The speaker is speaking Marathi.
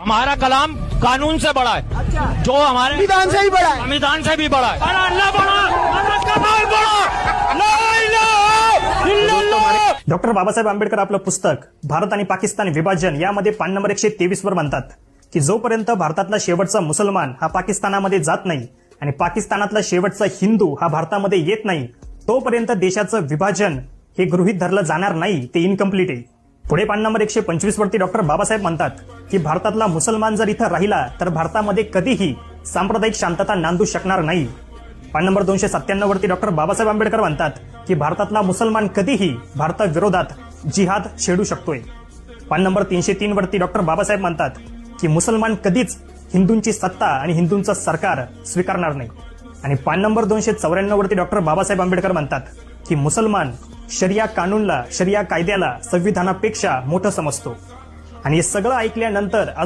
हमारा कलाम कानून से बड़ा है। अच्छा। जो हमारे संविधान से ही बड़ा है। संविधान से भी बड़ा है। अल्लाह बड़ा, अल्लाह कमाल बड़ा। ला इलाहा इल्लल्लाह। डॉक्टर बाबासाहेब आंबेडकर आपलं पुस्तक भारत आणि पाकिस्तान विभाजन यामध्ये पान नंबर 123 वर म्हणतात की जोपर्यंत भारतातला शेवटचा मुसलमान हा पाकिस्तानामध्ये जात नाही आणि पाकिस्तानातला शेवटचा हिंदू हा भारतामध्ये येत नाही तोपर्यंत देशाचं विभाजन हे गृहीत धरलं जाणार नाही, ते इनकम्प्लीट आहे. पुढे पान नंबर 125 वरती डॉक्टर बाबासाहेब म्हणतात की भारतातला मुसलमान जर इथं राहिला तर भारतामध्ये कधीही सांप्रदायिक शांतता नांदू शकणार नाही. पान नंबर 297 वरती डॉक्टर बाबासाहेब आंबेडकर म्हणतात की भारतातला मुसलमान कधीही भारताविरोधात जिहाद छेडू शकतोय. पान नंबर 303 वरती डॉक्टर बाबासाहेब म्हणतात की मुसलमान कधीच हिंदूंची सत्ता आणि हिंदूंचं सरकार स्वीकारणार नाही. आणि पान नंबर 294 वरती डॉक्टर बाबासाहेब आंबेडकर म्हणतात की मुसलमान शरिया कानूनला, शरिया कायद्याला संविधानापेक्षा मोठं समजतो. आणि हे सगळं ऐकल्यानंतर अजून